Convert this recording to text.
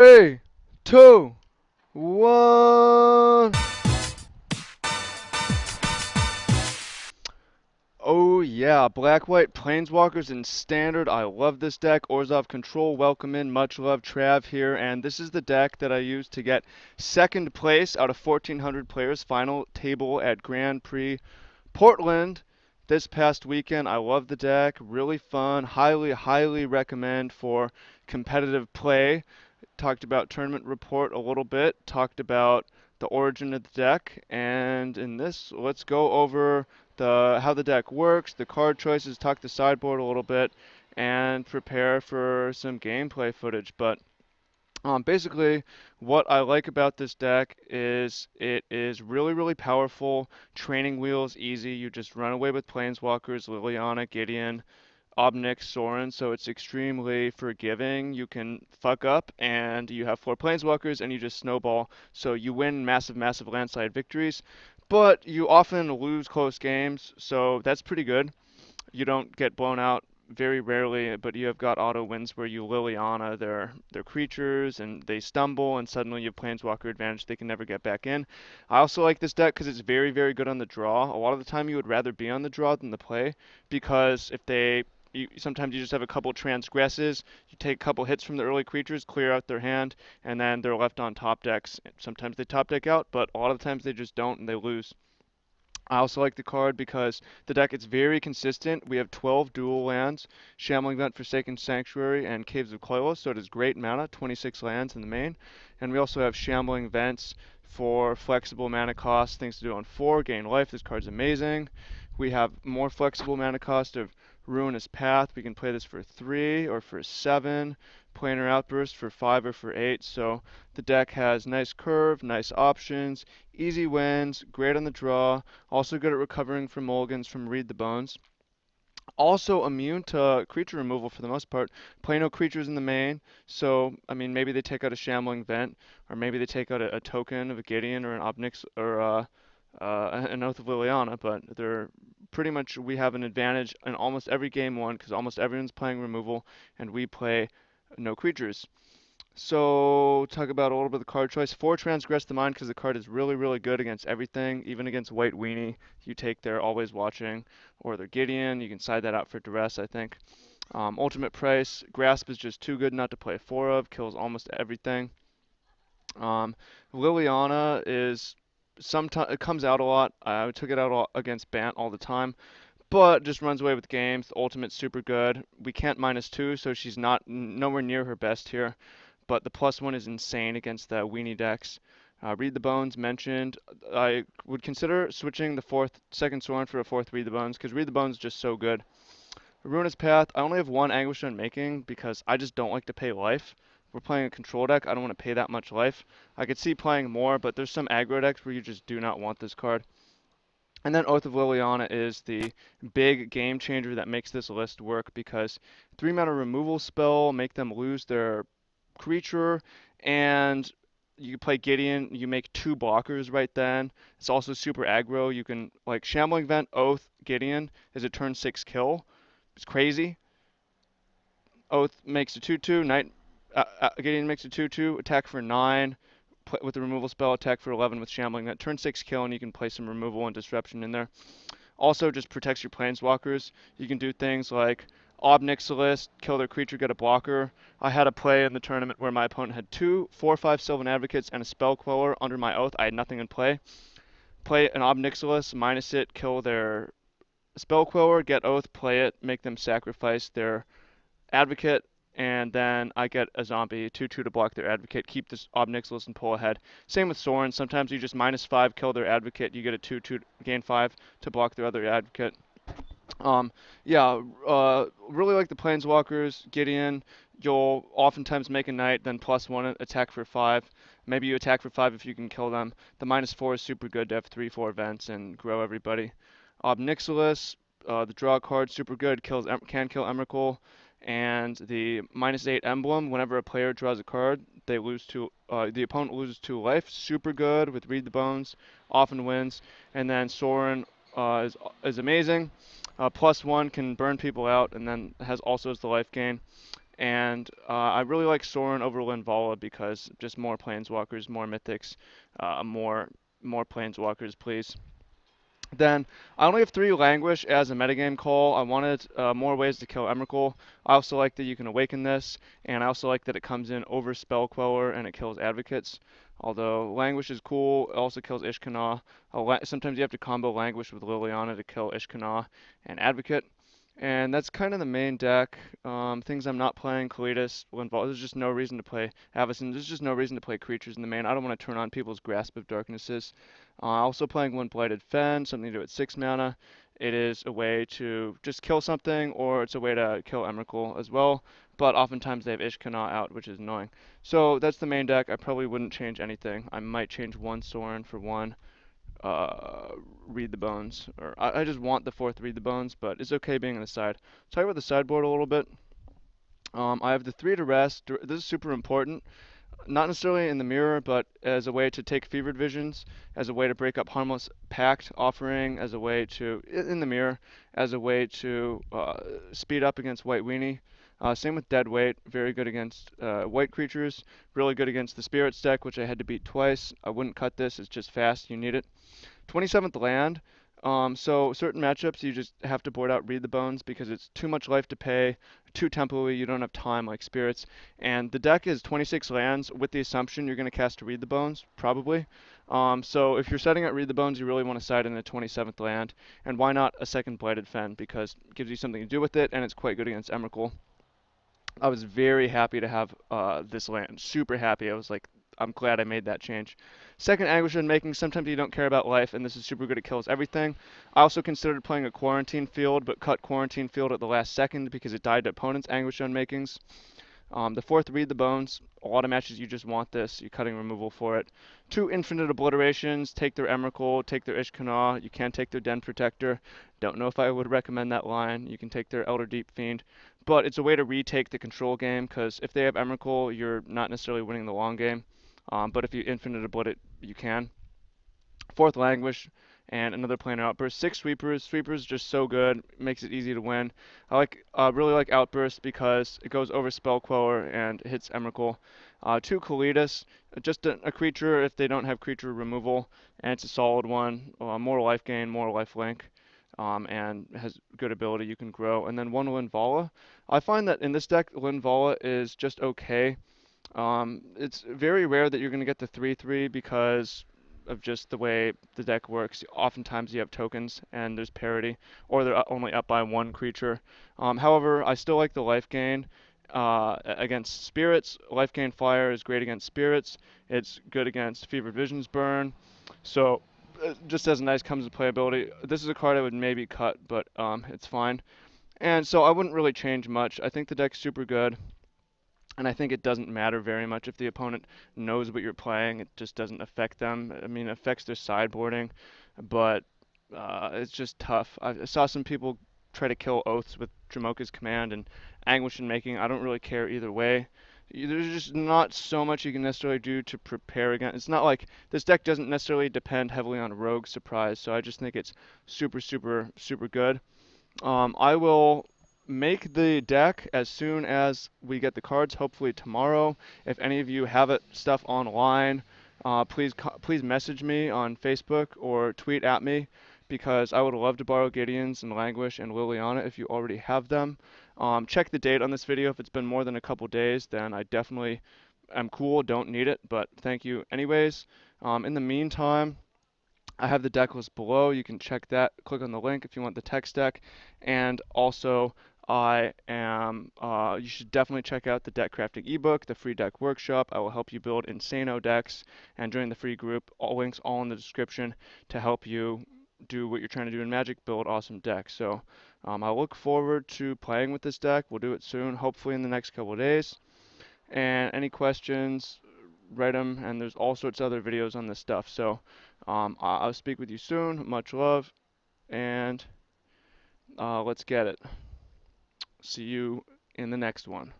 Three, two, one. Oh yeah, Black White Planeswalkers in Standard. I love this deck. Orzhov Control, welcome in. Much love, Trav here. And this is the deck that I used to get second place out of 1,400 players final table at Grand Prix Portland this past weekend. I love the deck. Really fun. Highly recommend for competitive play. Talked about tournament report a little bit, talked about the origin of the deck, and in this, let's go over how the deck works, the card choices, talk the sideboard a little bit, and prepare for some gameplay footage. But basically, what I like about this deck is it is really powerful. Training wheels easy. You just run away with Planeswalkers, Liliana, Gideon, Obnick, Sorin, so it's extremely forgiving. You can fuck up and you have four Planeswalkers and you just snowball. So you win massive landslide victories, but you often lose close games, so that's pretty good. You don't get blown out very rarely, but you have got auto wins where you Liliana their creatures and they stumble and suddenly you have Planeswalker advantage. They can never get back in. I also like this deck because it's very good on the draw. A lot of the time you would rather be on the draw than the play because if sometimes you just have a couple transgresses, you take a couple hits from the early creatures, clear out their hand, and then they're left on top decks. Sometimes they top deck out, but a lot of the times they just don't and they lose. I also like the card because the deck is very consistent. We have 12 dual lands, Shambling Vent, Forsaken Sanctuary, and Caves of Koilos, so it is great mana, 26 lands in the main. And we also have Shambling Vents for flexible mana cost, things to do on 4, gain life. This card's amazing. We have more flexible mana cost of Ruinous Path. We can play this for 3 or for 7. Planar Outburst for 5 or for 8. So the deck has nice curve, nice options, easy wins, great on the draw, also good at recovering from mulligans from Read the Bones. Also immune to creature removal for the most part. Play no creatures in the main, so I mean maybe they take out a Shambling Vent, or maybe they take out a token of a Gideon or an Obnix or an Oath of Liliana, but they're pretty much we have an advantage in almost every game one because almost everyone's playing removal and we play no creatures. So, talk about a little bit of the card choice. 4 Transgress the Mind because the card is really good against everything, even against White Weenie. You take their Always Watching or their Gideon. You can side that out for Duress, I think. Ultimate Price. Grasp is just too good not to play 4 of. Kills almost everything. Um, Liliana is sometimes it comes out a lot. I took it out against Bant all the time, but just runs away with games. The ultimate's super good. We can't -2, so she's not nowhere near her best here. But the +1 is insane against the weenie decks. Read the Bones mentioned. I would consider switching the second Sorin for a fourth Read the Bones because Read the Bones is just so good. Ruinous Path. I only have one Anguish Unmaking because I just don't like to pay life. We're playing a control deck. I don't want to pay that much life. I could see playing more, but there's some aggro decks where you just do not want this card. And then Oath of Liliana is the big game changer that makes this list work because 3 mana removal spell, make them lose their creature, and you play Gideon, you make 2 blockers right then. It's also super aggro. You can, like, Shambling Vent, Oath, Gideon is a turn 6 kill. It's crazy. Oath makes a 2/2, Gideon makes a 2/2, attack for 9, with the removal spell, attack for 11 with Shambling. That turn 6 kill, and you can play some removal and disruption in there. Also, just protects your planeswalkers. You can do things like Ob Nixilis, kill their creature, get a blocker. I had a play in the tournament where my opponent had 2 4/5 Sylvan Advocates and a Spell Queller under my Oath. I had nothing in play. Play an Ob Nixilis, minus it, kill their Spell Queller, get Oath, play it, make them sacrifice their Advocate, and then I get a zombie 2/2 to block their Advocate, keep this Ob Nixilis and pull ahead. Same with Sorin. Sometimes you just -5, kill their Advocate, you get a 2/2, gain 5 to block their other Advocate. Um, yeah, really like the Planeswalkers. Gideon, you'll oftentimes make a knight, then +1 attack for 5. Maybe you attack for 5 if you can kill them. The -4 is super good to have 3/4 vents and grow everybody. Ob Nixilis, the draw card, super good, can kill Emrakul. And the -8 emblem, whenever a player draws a card, the opponent loses 2 life. Super good with Read the Bones, often wins. And then Sorin is amazing. +1 can burn people out, and then also has the life gain. And I really like Sorin over Linvala because just more Planeswalkers, more Mythics, more Planeswalkers, please. Then I only have 3 Languish as a metagame call. I wanted more ways to kill Emrakul. I also like that you can awaken this, and I also like that it comes in over Spell Queller and it kills Advocates. Although Languish is cool, it also kills Ishkanah. Sometimes you have to combo Languish with Liliana to kill Ishkanah and Advocate. And that's kind of the main deck. Things I'm not playing, Kalidas, Linval. There's just no reason to play Avacyn. There's just no reason to play creatures in the main. I don't want to turn on people's Grasp of Darknesses. Also playing one Blighted Fen, something to do at 6 mana. It is a way to just kill something, or it's a way to kill Emrakul as well. But oftentimes they have Ishkanah out, which is annoying. So that's the main deck. I probably wouldn't change anything. I might change one Sorin for one uh, Read the Bones. Or I just want the fourth Read the Bones, but it's okay being on the side. Talk about the sideboard a little bit. I have the 3 to rest. This is super important, not necessarily in the mirror, but as a way to take fevered visions, as a way to break up harmless pact offering, as a way to in the mirror, as a way to speed up against white weenie. Same with dead weight, very good against white creatures, really good against the spirits deck, which I had to beat twice. I wouldn't cut this; it's just fast. You need it. 27th land. So certain matchups you just have to board out Read the Bones because it's too much life to pay, too tempo-y, you don't have time like Spirits. And the deck is 26 lands with the assumption you're going to cast Read the Bones, probably. So if you're setting at Read the Bones, you really want to side in the 27th land. And why not a second Blighted Fen because it gives you something to do with it and it's quite good against Emrakul. I was very happy to have this land. Super happy. I was like, I'm glad I made that change. Second, Anguish Unmaking. Sometimes you don't care about life, and this is super good. It kills everything. I also considered playing a Quarantine Field, but cut Quarantine Field at the last second because it died to opponents' Anguish Unmakings. The fourth, Read the Bones. A lot of matches you just want this. You're cutting removal for it. 2 Infinite Obliterations. Take their Emrakul, take their Ishkanah. You can take their Den Protector. Don't know if I would recommend that line. You can take their Elder Deep Fiend. But it's a way to retake the control game, because if they have Emrakul, you're not necessarily winning the long game. But if you Infinite Oblit it, you can. Fourth, Languish, and another Planar Outburst. 6 Sweepers. Sweepers just so good. Makes it easy to win. Really like Outburst because it goes over Spell Queller and hits Emrakul. 2 Kalidas. Just a creature if they don't have creature removal, and it's a solid one. More life gain, more life link. And has good ability you can grow. And then 1 Linvala. I find that in this deck, Linvala is just okay. It's very rare that you're going to get the 3/3 because of just the way the deck works. Oftentimes you have tokens and there's parity, or they're only up by 1 creature. However, I still like the life gain against spirits. Life gain fire is great against spirits. It's good against Fevered Visions burn. So just as a nice comes to playability. This is a card I would maybe cut, but it's fine. And so I wouldn't really change much. I think the deck's super good. And I think it doesn't matter very much if the opponent knows what you're playing. It just doesn't affect them. I mean, it affects their sideboarding, but it's just tough. I saw some people try to kill Oaths with Dramoka's Command and Anguish and Making. I don't really care either way. There's just not so much you can necessarily do to prepare against. It's not like this deck doesn't necessarily depend heavily on Rogue Surprise, so I just think it's super, super, super good. I will make the deck as soon as we get the cards, hopefully tomorrow. If any of you have it stuff online, please message me on Facebook or tweet at me because I would love to borrow Gideon's and Languish and Liliana if you already have them. Check the date on this video. If it's been more than a couple days, then I definitely am cool, don't need it, but thank you anyways. In the meantime, I have the deck list below. You can check that. Click on the link if you want the text deck. And also, you should definitely check out the deck crafting ebook, the free deck workshop. I will help you build Insano decks and join the free group. All links all in the description to help you do what you're trying to do in Magic, build awesome decks. So I look forward to playing with this deck. We'll do it soon, hopefully in the next couple of days. And any questions, write them, and there's all sorts of other videos on this stuff. So I'll speak with you soon. Much love, and let's get it. See you in the next one.